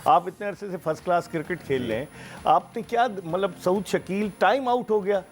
आप इतने अरसे से फर्स्ट क्लास क्रिकेट खेल रहे हैं, आपने क्या मतलब सऊद शकील टाइम आउट हो गया,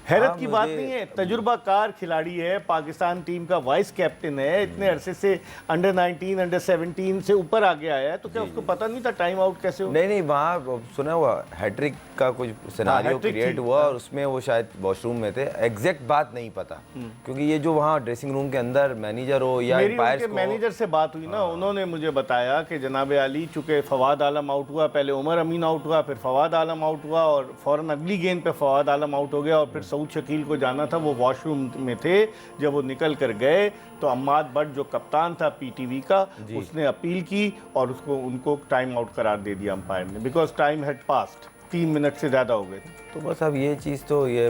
हैरत की बात नहीं है। तजुर्बाकार खिलाड़ी है, पाकिस्तान टीम का वाइस कैप्टन है, इतने अरसे से अंडर 19 अंडर 17 से ऊपर आगे आया है, तो क्या उसको पता नहीं था टाइम आउट कैसे हो? नहीं, वहाँ सुना हुआ हैट्रिक का कुछ सिनेरियो क्रिएट हुआ और उसमें वो शायद वॉशरूम में थे, एग्जैक्ट बात नहीं पता, क्योंकि ये जो वहाँ ड्रेसिंग रूम के अंदर मैनेजर हो या मेरी मैनेजर से बात हुई ना, उन्होंने मुझे बताया कि जनाब अली, चूंकि फवाद आलम आउट हुआ, पहले उमर अमीन आउट हुआ, फिर फवाद आलम आउट हुआ और फौरन अगली गेंद पे फवाद आलम आउट हो गया और फिर सऊद शकील को जाना था, वो वॉशरूम में थे। जब वो निकल कर गए तो अम्माद भट्ट जो कप्तान था पीटीवी का, उसने अपील की और उनको टाइम आउट करार दे दिया अंपायर ने, because time had passed, 3 minute से ज़्यादा हो गए। तो बस अब ये चीज़ तो ये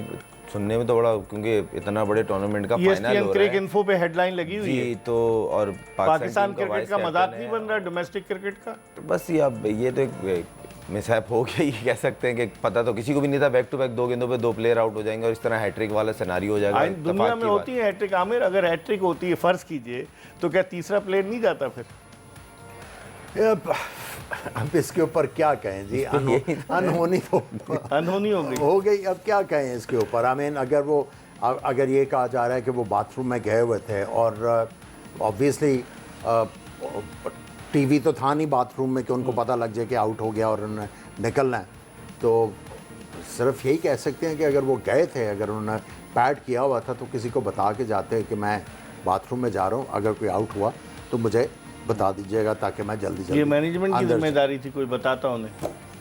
सुनने में तो बड़ा, क्योंकि इतना बड़े टूर्नामेंट का फाइनल हो रहा है, क्रिक इन्फो पे हेडलाइन लगी हुई है तो, और पाकिस्तान क्रिकेट का मजाक नहीं बन रहा डोमेस्टिक क्रिकेट का। तो बस ये अब ये तो एक मिसहैप हो गया, ये कह सकते हैं कि पता तो किसी को भी नहीं था, बैक टू बैक 2 गेंदों पे 2 प्लेयर आउट हो जाएंगे और इस तरह हैट्रिक वाला सिनेरियो हो जाएगा। दुनिया में होती है हैट्रिक आमिर, अगर हैट्रिक होती है फर्ज कीजिए, तो क्या तीसरा प्लेयर नहीं जाता फिर? अब इसके ऊपर क्या कहें जी, अनहोनी तो अनहोनी हो गई, अब क्या कहें इसके ऊपर। आई मीन अगर ये कहा जा रहा है कि वो बाथरूम में गए हुए थे और ऑब्वियसली टीवी तो था नहीं बाथरूम में कि उनको पता लग जाए कि आउट हो गया और उन्होंने निकलना है, तो सिर्फ यही कह सकते हैं कि अगर वो गए थे, अगर उन्होंने पैड किया हुआ था तो किसी को बता के जाते कि मैं बाथरूम में जा रहा हूँ, अगर कोई आउट हुआ तो मुझे बता दीजिएगा ताकि मैं जल्दी ये मैनेजमेंट की जिम्मेदारी थी, कोई बताता उन्हें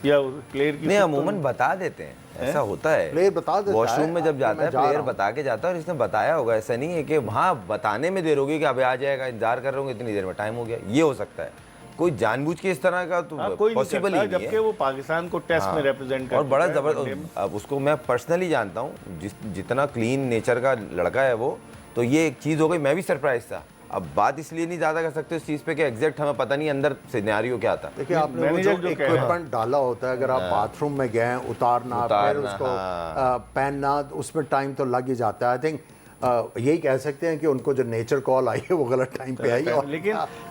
या प्लेयर की? नहीं, अमूमन बता देते हैं, ऐसा होता है, प्लेयर बता देता है, वॉशरूम में जब जाता है प्लेयर बता के जाता है और इसने बताया होगा, ऐसा नहीं है कि वहाँ बताने में देर होगी कि अबे आ जाएगा, इंतजार कर रहे होंगे, इतनी देर में टाइम हो गया, ये हो सकता है। कोई जानबूझ के इस तरह का तो पॉसिबल ही नहीं है, जबकि वो पाकिस्तान को टेस्ट में रिप्रेजेंट करता है और बड़ा जबरदस्त। अब उसको मैं पर्सनली जानता हूँ, जितना क्लीन नेचर का लड़का है वो, तो ये एक चीज़ हो गई, मैं भी सरप्राइज था। अब बात इसलिए नहीं ज़्यादा कर सकते इस चीज़ पे कि एग्जैक्ट हमें पता नहीं अंदर सिनेरियो क्या था। देखिए, आपने वो जो इक्विपमेंट डाला होता है, अगर आप बाथरूम में गए, उतारना फिर उसको पहनना, उसमें टाइम तो लग ही जाता है। आई थिंक यही कह सकते हैं कि उनको जो नेचर कॉल आई है वो गलत टाइम पे आई है।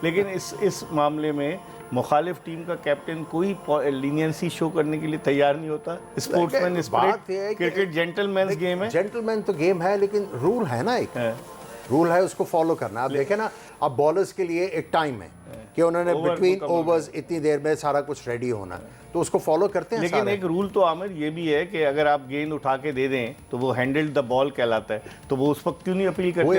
लेकिन इस मामले में मुखालिफ टीम का कैप्टन कोई लीनियंसी शो करने के लिए तैयार नहीं होता। Sportsman spirit, cricket gentleman game है, जेंटलमैन तो गेम है, लेकिन रूल है ना, एक रूल है, उसको फॉलो करना। आप देखें ना, अब बॉलर्स के लिए एक टाइम है कि उन्होंने बिटवीन ओवर्स इतनी देर में सारा कुछ रेडी होना है, तो उसको फॉलो करते हैं। लेकिन एक रूल तो आमिर ये भी है कि अगर आप गेंद उठा के दे दें तो वो हैंडल्ड द बॉल कहलाता है, तो वो उस वक्त क्यों नहीं अपील करते?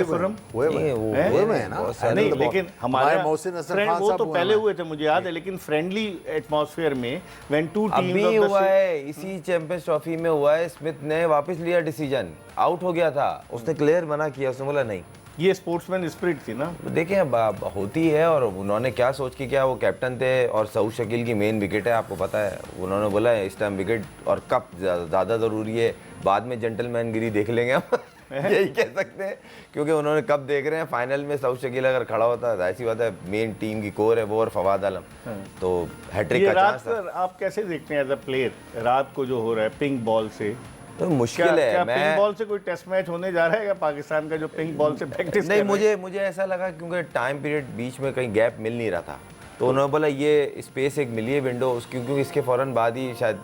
नहीं, लेकिन हमारे वो तो पहले हुए थे, मुझे याद है, लेकिन फ्रेंडली एटमॉस्फेयर में व्हेन टू टीम्स हुआ है, इसी चैंपियंस ट्रॉफी में हुआ है, स्मिथ ने वापस लिया डिसीजन, आउट हो गया था, उसने क्लियर मना किया, उसने बोला नहीं। ये स्पोर्ट्समैन स्पिरिट थी ना, देखें होती है। और उन्होंने क्या सोच के, क्या वो कैप्टन थे और सऊद शकील की मेन विकेट है, आपको पता है, उन्होंने बोला है इस टाइम विकेट और कप ज़्यादा ज़रूरी है, बाद में जेंटलमैन गिरी देख लेंगे हम यही कह सकते हैं, क्योंकि उन्होंने कब देख रहे हैं फाइनल में सऊद शकील अगर खड़ा होता है, ऐसी बात है, मेन टीम की कोर है वो और फवाद आलम, तो हैट्रिक का चांस है। आप कैसे देखते हैं एज अ प्लेयर, रात को जो हो रहा है पिंक बॉल से, तो मुश्किल है। क्या पिंक बॉल से कोई टेस्ट मैच होने जा रहा है या पाकिस्तान का जो पिंक बॉल से प्रैक्टिस? नहीं, मुझे ऐसा लगा क्योंकि टाइम पीरियड बीच में कहीं गैप मिल नहीं रहा था, तो उन्होंने बोला ये स्पेस एक मिली है विंडो, क्योंकि इसके फौरन बाद ही शायद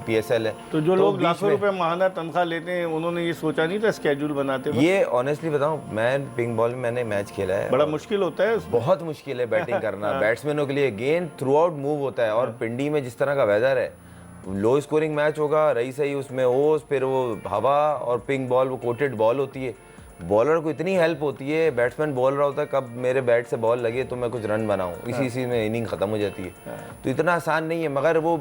PSL है। तो जो लोग लाखों रुपए माहाना तनख्वाह लेते हैं, उन्होंने ये सोचा नहीं था स्केड्यूल बनाते वक्त? ये ऑनेस्टली बताऊं, मैं पिंक बॉल में मैंने मैच खेला है, बड़ा मुश्किल होता है, बहुत मुश्किल है बैटिंग करना बैट्समैनों के लिए, गेंद थ्रू आउट मूव होता है, और पिंडी में जिस तरह का वेदर है, लो स्कोरिंग मैच होगा, रही सही उसमें ओस, फिर वो हवा और पिंक बॉल, वो कोटेड बॉल होती है, बॉलर को इतनी हेल्प होती है, बैट्समैन बोल रहा होता है कब मेरे बैट से बॉल लगे तो मैं कुछ रन बनाऊं, इसी में इनिंग खत्म हो जाती है। तो इतना आसान नहीं है, मगर वो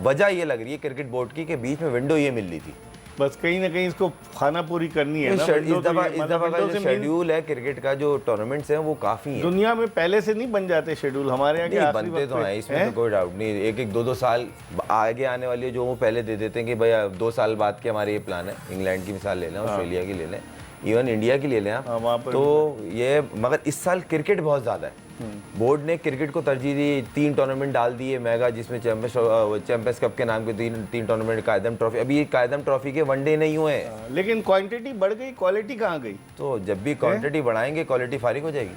वजह ये लग रही है क्रिकेट बोर्ड की कि बीच में विंडो ये मिल रही थी, बस कहीं ना कहीं इसको खाना पूरी करनी है ना। इस दफा का जो शेड्यूल है क्रिकेट का, जो टूर्नामेंट्स हैं वो काफ़ी है। दुनिया में पहले से नहीं बन जाते शेड्यूल, हमारे यहाँ बनते तो हैं, इसमें तो कोई डाउट नहीं, एक 2 साल आगे आने वाली है जो वो पहले दे देते हैं कि भाई 2 साल बाद के हमारे ये प्लान है। इंग्लैंड की मिसाल ले लें, ऑस्ट्रेलिया की ले लें, इवन इंडिया की ले लें आप, तो ये, मगर इस साल क्रिकेट बहुत ज़्यादा है, बोर्ड ने क्रिकेट को तरजीह दी, 3 टूर्नामेंट डाल दिए मेगा, जिसमें चैंपियंस कप के नाम के 3 टूर्नामेंट, कायदम ट्रॉफी, अभी ये कायदम ट्रॉफी के वनडे नहीं हुए हैं, लेकिन क्वांटिटी बढ़ गई, क्वालिटी कहाँ गई? तो जब भी क्वांटिटी बढ़ाएंगे क्वालिटी फारिग हो जाएगी।